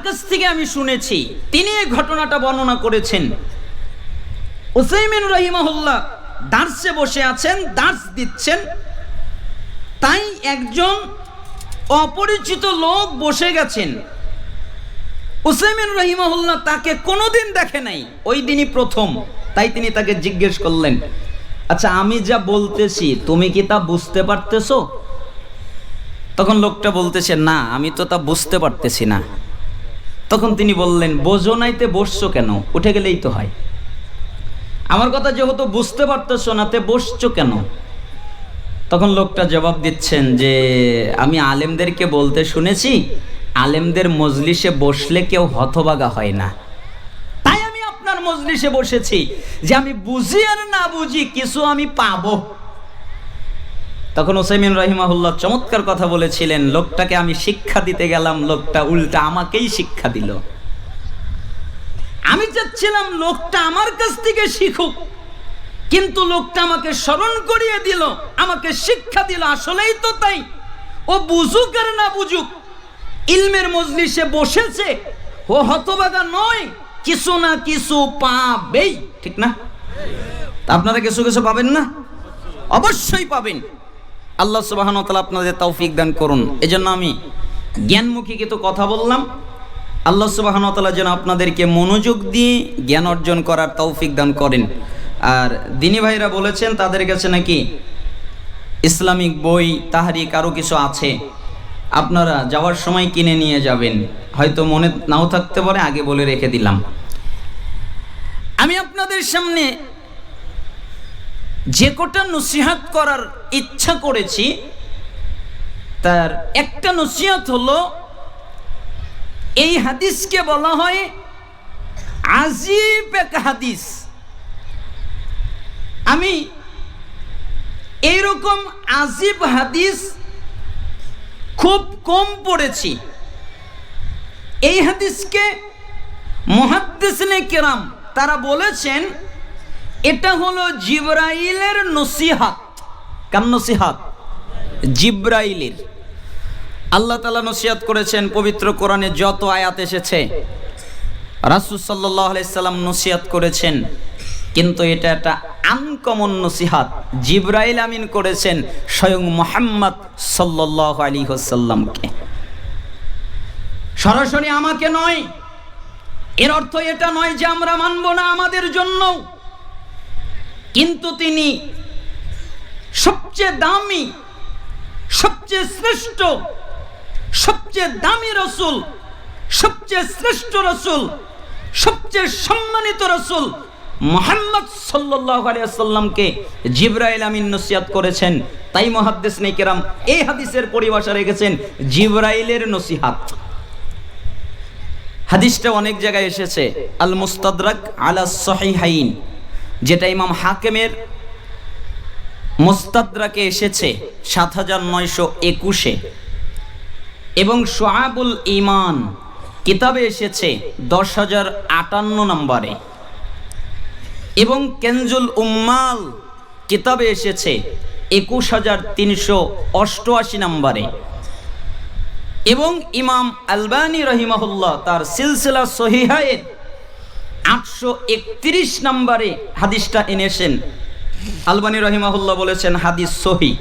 কাছ থেকে আমি শুনেছি, তিনি এই ঘটনাটা বর্ণনা করেছেন। উসাইমিন রাহিমাহুল্লাহ দার্সে বসে আছেন, দার্স দিচ্ছেন, তাই একজন অপরিচিত লোক বসে গেছেন। উসাইমিন রাহিমাহুল্লাহ তাকে কোনোদিন দেখে নাই, ওই দিনই প্রথম। তাই তিনি তাকে জিজ্ঞেস করলেন, আচ্ছা আমি যা বলতেছি তুমি কি তা বুঝতে পারতেছো? তখন লোকটা বলতেছে, না আমি তো তা বুঝতে পারতেছি না। তখন তিনি বললেন, বোঝো নাইতে বসছো কেন? উঠে গেলেই তো হয়। আমার কথা যেহেতু বুঝতে পারতেছো না, তে বসছো কেন? তখন লোকটা জবাব দিচ্ছেন যে আমি আলেমদেরকে বলতে শুনেছি, আলেমদের মজলিসে বসলে কেউ হতভাগা হয় না, তাই আমি আপনার মজলিসে বসেছি যে আমি বুঝি আর না বুঝি কিছু আমি পাবো। তখন উসাইমিন রাহিমাহুল্লাহ চমৎকার কথা বলেছিলেন, লোকটাকে আমি শিক্ষা দিতে গেলাম, লোকটা উল্টা আমাকেই শিক্ষা দিল। আমি চাচ্ছিলাম লোকটা আমার কাছ থেকে শিখুক, কিন্তু লোকটা আমাকে স্মরণ করিয়ে দিল, আমাকে শিক্ষা দিল। আসলেই তো তাই, ও বুঝুক আর না বুঝুক, ইলমের মজলিসে বসেছে, ও হতভাগা নয়, কিছু না কিছু পাবেই, ঠিক না? আপনারা কিছু কিছু পাবেন না? অবশ্যই পাবেন। আল্লাহ সুবহানাহু ওয়া তাআলা আপনাদের তৌফিক দান করুন। এজন্য আমি জ্ঞানমুখী কিছু কথা বললাম। আল্লাহ সুবহানাহু ওয়া তাআলা যেন আপনাদেরকে মনোযোগ দিয়ে জ্ঞান অর্জন করার তৌফিক দান করেন। আর দিনী ভাইরা বলেছেন তাদের কাছে নাকি ইসলামিক বই, তাহরিক আরও কিছু আছে, আপনারা যাওয়ার সময় কিনে নিয়ে যাবেন। হয়তো মনে নাও থাকতে পারে, আগে বলে রেখে দিলাম। আমি আপনাদের সামনে যে কোটা নসিহত করার ইচ্ছা করেছি, তার একটা নসিহত হলো, এই হাদিসকে বলা হয় আজীব এক হাদিস। আমি এইরকম আজীব হাদিস খুব কম পড়েছি। এই হাদিসকে মুহাদ্দিসিনে কেরাম তারা বলেছেন এটা হলো জিবরাইলের নসিহত। কার নসিহত? জিবরাইলের। আল্লাহ তাআলা নসিহত করেছেন পবিত্র কোরআনে যত আয়াত এসেছে, রাসূল সাল্লাল্লাহু আলাইহি সাল্লাম নসিহত করেছেন, কিন্তু এটা একটা আনকমন নসিহত। জিবরাইল আমিন করেছেন স্বয়ং মুহাম্মদ সাল্লাল্লাহু আলাইহি ওয়াসাল্লামকে, সরাসরি আমাকে নয়। এর অর্থ এটা নয় যে আমরা মানব না আমাদের জন্য, কিন্তু তিনি সবচেয়ে দামি, সবচেয়ে শ্রেষ্ঠ, সবচেয়ে দামি রাসূল, সবচেয়ে শ্রেষ্ঠ রাসূল, সবচেয়ে সম্মানিত রাসূল মুহাম্মদ সাল্লাল্লাহু আলাইহি ওয়াসাল্লামকে জিবরাইল আমিন নসিহত করেছেন। তাই মুহাদ্দিসিনে কেরাম এই হাদিসের পরিভাষা রেখেছেন জিবরাইলের নসিহত। হাদিসটা অনেক জায়গায় এসেছে, আল মুস্তাদরাক আলা সহিহাইন, যেটা ইমাম হাকিমের মুস্তাদরাকে এসেছে 7921-এ, এবং শুআবুল ঈমান কিতাবে এসেছে 10058 নম্বরে, এবং কেনজুল উম্মাল কিতাবে এসেছে 21388 নম্বরে, এবং ইমাম আলবানী রহিমাহুল্লাহ তার সিলসিলা সহিহায়ের 831 নম্বরে হাদিসটা এনেছেন। আলবানী রহিমাহুল্লাহ বলেছেন হাদিস সহি।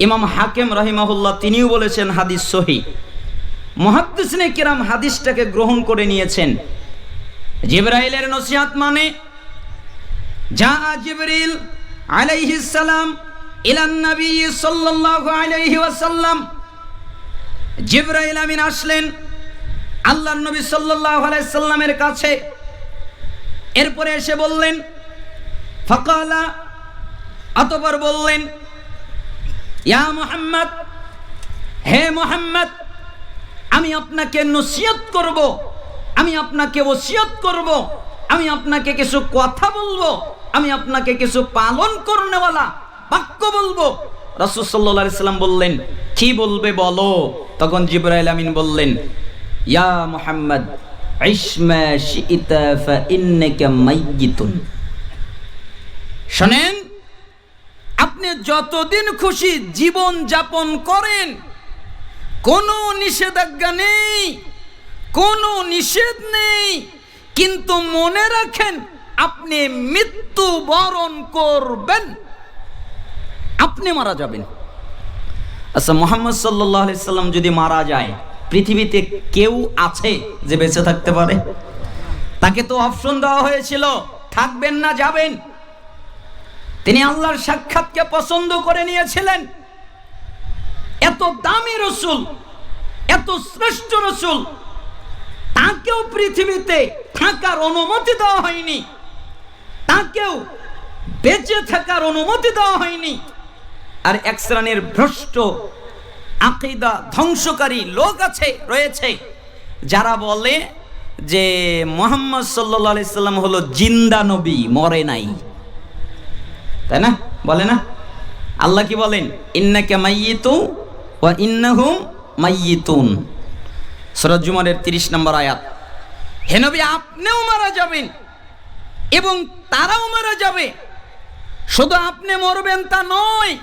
ইমাম হাকিম রহিমাহুল্লাহ তিনিও বলেছেন হাদিস সহি। মুহাদ্দিসিনে কিরাম হাদিসটাকে গ্রহণ করে নিয়েছেন। জিবরাইলের নসিহত মানে যা জিবরিল আলাইহিস সালাম ইলান নবী সাল্লাল্লাহু আলাইহি ওয়াসাল্লাম, জিবরাইল আমিন আসলেন আল্লাহর নবী সাল্লাল্লাহু আলাইহি সাল্লামের কাছে। এরপরে এসে বললেন, ফাকালা, অতঃপর বললেন, ইয়া মুহাম্মদ, হে মুহাম্মদ, আমি আপনাকে নসিহত করব, আমি আপনাকে ওসিয়ত করব, আমি আপনাকে কিছু কথা বলবো, আমি আপনাকে কিছু পালন করনেওয়ালা বাক্য বলবো। রাসূল সাল্লাল্লাহু আলাইহি সাল্লাম বললেন, কি বলবে বলো? তখন জিবরাইল আমিন বললেন, ইয়া মুহাম্মদ, ইশ মা শি'তা ফা ইন্নাকা মাইয়িতুন। শুনেন, আপনি যতদিন খুশি জীবন যাপন করেন, কোনো নিষেধাজ্ঞা নেই, কোনো নিষেধ নেই, কিন্তু মনে রাখেন আপনি মৃত্যু বরণ করবেন, আপনি মারা যাবেন। আচ্ছা, মুহাম্মদ সাল্লাল্লাহু আলাইহি সাল্লাম যদি মারা যায়, পৃথিবীতে কেউ আছে যে বেঁচে থাকতে পারে? তাকে তো অপশন দেওয়া হয়েছিল, থাকবেন না যাবেন। তিনি আল্লাহর সাক্ষাৎকে পছন্দ করে নিয়েছিলেন। এত দামি রাসূল, এত শ্রেষ্ঠ রাসূল, তাকেও পৃথিবীতে থাকার অনুমতি দেওয়া হয়নি, তাকেও বেঁচে থাকার অনুমতি দেওয়া হয়নি। আর এক শ্রেণীর ভ্রষ্ট আকীদা ধ্বংসকারী লোক রয়েছে যারা বলে যে মুহাম্মদ সাল্লাল্লাহু আলাইহি সাল্লাম হলো জিন্দা নবী, মরে নাই, তাই না? বলে না? আল্লাহ কি বলেন? ইন্নাকা মাইয়িতু ওয়া ইন্নাহুম মাইয়িতুন, সূরা জুমারের 30 নম্বর আয়াত। হে নবী, আপনিও মারা যাবেন এবং তারাও মারা যাবে। শুধু আপনি মরবেন তা নয়,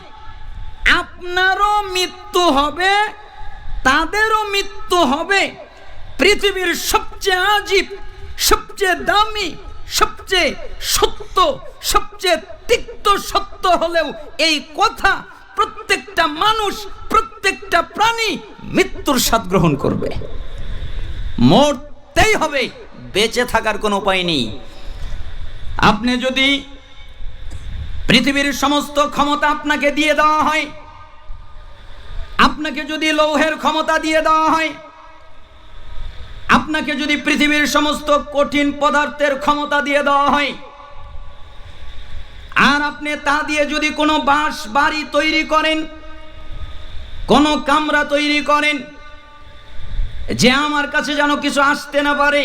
আপনারও মৃত্যু হবে, তাদেরও মৃত্যু হবে। পৃথিবীর সবচেয়ে আজীব, সবচেয়ে দামি, সবচেয়ে সত্য, সবচেয়ে তিক্ত সত্য হলেও এই কথা প্রত্যেকটা মানুষ, প্রত্যেকটা প্রাণী মৃত্যুর স্বাদ গ্রহণ করবে, মরতেই হবে, বেঁচে থাকার কোনো উপায় নেই। আপনি যদি পৃথিবীর সমস্ত ক্ষমতা আপনাকে দিয়ে দেওয়া হয়, আপনাকে যদি লৌহের ক্ষমতা দিয়ে দেওয়া হয়, আপনাকে যদি পৃথিবীর সমস্ত কঠিন পদার্থের ক্ষমতা দিয়ে দেওয়া হয়, আর আপনি তা দিয়ে যদি কোনো বাস বাড়ি তৈরি করেন, কোনো কামরা তৈরি করেন, যে আমার কাছে যেন কিছু আসতে না পারে,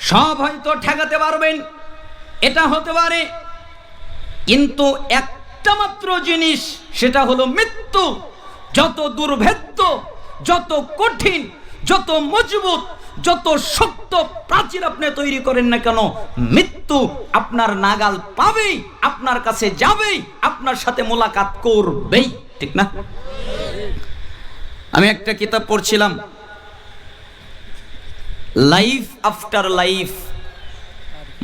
সব হয়তো ঠেকাতে পারবেন, এটা হতে পারে। কিন্তু একটা মাত্র জিনিস, সেটা হলো মৃত্যু। যত দুর্ভেদ্য, যত কঠিন, যত মজবুত, যত শক্ত প্রাচীর আপনি তৈরি করেন না কেন, মৃত্যু আপনার নাগাল পাবেই, আপনার কাছে যাবেই, আপনার সাথে মোলাকাত করবেই, ঠিক না? আমি একটা কিতাব পড়ছিলাম, লাইফ আফটার লাইফ,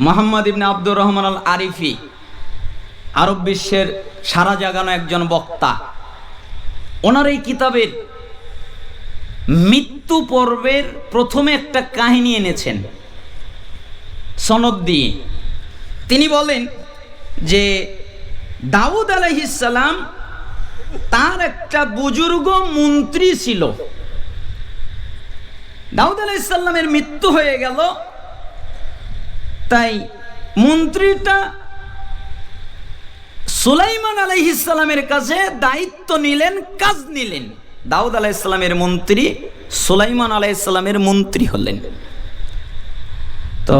মোহাম্মদ ইবনে আব্দুর রহমান আল আরিফি, আরব বিশ্বের সারা জাগানো একজন বক্তা। ওনার এই কিতাবের মৃত্যু পর্বের প্রথমে একটা কাহিনী এনেছেন সনদ দিয়ে। তিনি বলেন যে দাউদ আলাইহিস সালাম, তার একটা বুজুর্গ মন্ত্রী ছিল। দাউদ আলাইহিস সালামের মৃত্যু হয়ে গেল, তাই মন্ত্রীটা সুলাইমান আলাইহিস সালামের কাছে দায়িত্ব নিলেন, কাজ নিলেন। দাউদ আলাইহিস সালামের মন্ত্রী সুলাইমান আলাইহিস সালামের মন্ত্রী হলেন। তো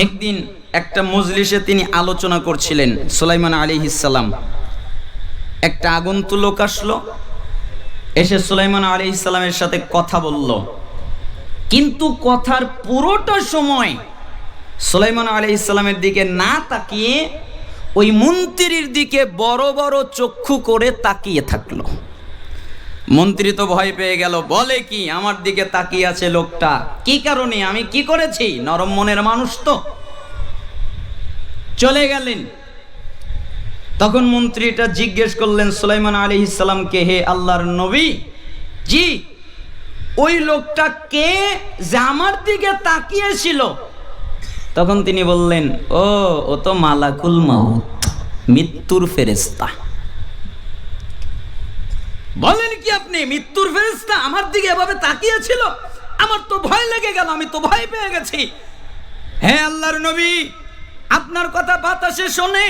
একদিন একটা মজলিসে তিনি আলোচনা করছিলেন, সুলাইমান আলাইহিস সালাম। একটা আগন্তুক লোক আসলো, এসে সুলাইমান আলাইহিস সালামের সাথে কথা বলল, কিন্তু কথার পুরোটা সময় সুলাইমান আলাইহিস সালামের দিকে না তাকিয়ে ওই মন্ত্রীর দিকে বড় বড় চক্ষু করে তাকিয়ে থাকলো। মন্ত্রী তো ভয় পেয়ে গেল, বলে কি আমার দিকে তাকিয়ে আছে লোকটা, কি কারণে, আমি কি করেছি? নরম মনের মানুষ তো। চলে গেলেন। তখন মন্ত্রীটা জিজ্ঞেস করলেন সুলাইমান আলাইহিস সালামকে, হে আল্লাহর নবী, জি ওই লোকটা কে যে আমার দিকে তাকিয়েছিল? তখন তিনি বললেন, ও তো মালাকুল মাউত, মৃত্যুর ফেরেশতা। বলেন কি আপনি, মৃত্যুর ফেরেশতা আমার দিকে এভাবে তাকিয়েছিল? আমার তো ভয় লেগে গেল, আমি তো ভয় পেয়ে গেছি। হে আল্লাহর নবী, আপনার কথা বাতাসে শোনে,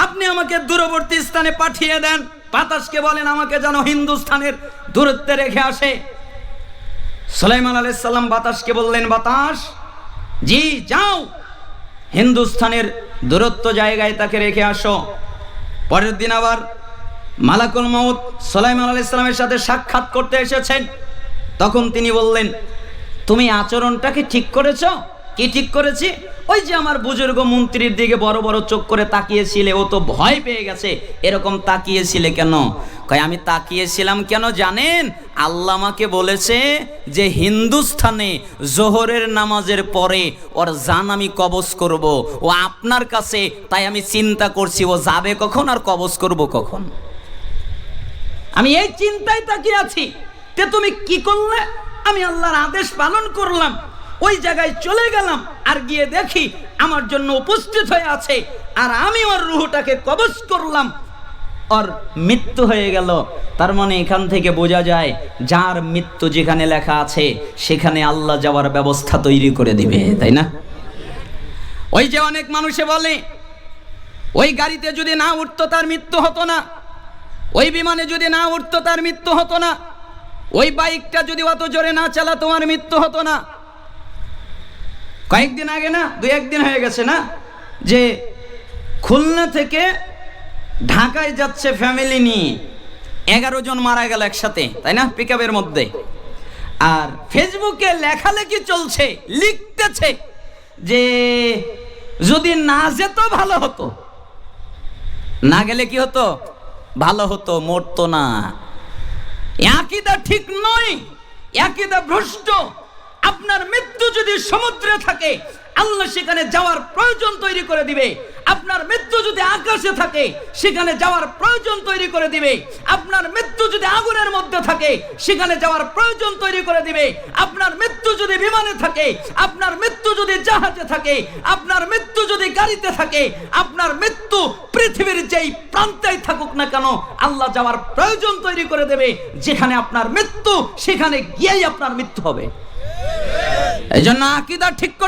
আপনি আমাকে দূরবর্তী স্থানে পাঠিয়ে দেন। বাতাসকে বলেন আমাকে যেন হিন্দুস্তানের দূরত্বে রেখে আসে। সুলাইমান আলাইহিস সালাম বাতাসকে বললেন, বাতাস, জি যাও, হিন্দুস্তানের দূরত্ব জায়গায় তাকে রেখে আসো। পরের দিন আবার মালাকুল মাউত সুলাইমান আলাইহিস সালামের সাথে সাক্ষাৎ করতে এসেছেন। তখন তিনি বললেন, তুমি আচরণটাকে ঠিক করেছো? কি ঠিক করেছি? ওই যে আমার বুজুর্গ মন্ত্রীর দিকে বড় বড় চোখ করে তাকিয়েছিলে, ও তো ভয় পেয়ে গেছে, এরকম তাকিয়েছিলে কেন? কয় আমি তাকিয়েছিলাম কেন জানেন? আল্লাহ আমাকে বলেছে যে হিন্দুস্থানে জোহরের নামাজের পরে ওর জান আমি কবজ করব, ও আপনার কাছে, তাই আমি চিন্তা করছি ও যাবে কখন আর কবজ করব কখন। আমি এই চিন্তায় তাকিয়ে আছি। তে তুমি কি করলে? আমি আল্লাহর আদেশ পালন করলাম, ওই জায়গায় চলে গেলাম, আর গিয়ে দেখি আমার জন্য উপস্থিত হয়ে আছে, আর আমি ওর রুহটাকে কবজ করলাম, ওর মৃত্যু হয়ে গেল। তার মানে এখান থেকে বোঝা যায় যার মৃত্যু যেখানে লেখা আছে সেখানে আল্লাহ যাওয়ার ব্যবস্থা তৈরি করে দিবে, তাই না? ওই যে অনেক মানুষে বলে ওই গাড়িতে যদি না উঠতো তার মৃত্যু হতো না, ওই বিমানে যদি না উঠতো তার মৃত্যু হতো না, ওই বাইকটা যদি অত জোরে না চালাতো তোমার মৃত্যু হতো না। কয়েকদিন আগে না, 2-1 দিন হয়ে গেছে না, যে খুলনা থেকে ঢাকায় যাচ্ছে ফ্যামিলি নিয়ে, 11 জন মারা গেল একসাথে, তাই না, পিকআপের মধ্যে। আর ফেসবুকে লেখালেখি চলছে, লিখতেছে যে যদি না যেত ভালো হতো, না গেলে কি হতো? ভালো হতো, মরতো না। আকীদা ঠিক নয়, আকীদা ভ্রষ্ট। আপনার মৃত্যু যদি সমুদ্রে থাকে আল্লাহ সেখানে যাওয়ার প্রয়োজন তৈরি করে দিবে। আপনার মৃত্যু যদি আকাশে থাকে সেখানে যাওয়ার প্রয়োজন তৈরি করে দিবে। আপনার মৃত্যু যদি আগুনের মধ্যে থাকে সেখানে যাওয়ার প্রয়োজন তৈরি করে দিবে। আপনার মৃত্যু যদি বিমানে থাকে, আপনার মৃত্যু যদি জাহাজে থাকে, আপনার মৃত্যু যদি গাড়িতে থাকে, আপনার মৃত্যু পৃথিবীর যেই প্রান্তেই থাকুক না কেন আল্লাহ যাওয়ার প্রয়োজন তৈরি করে দেবে। যেখানে আপনার মৃত্যু সেখানে গিয়েই আপনার মৃত্যু হবে। এই জন্য আকীদা ঠিক করতে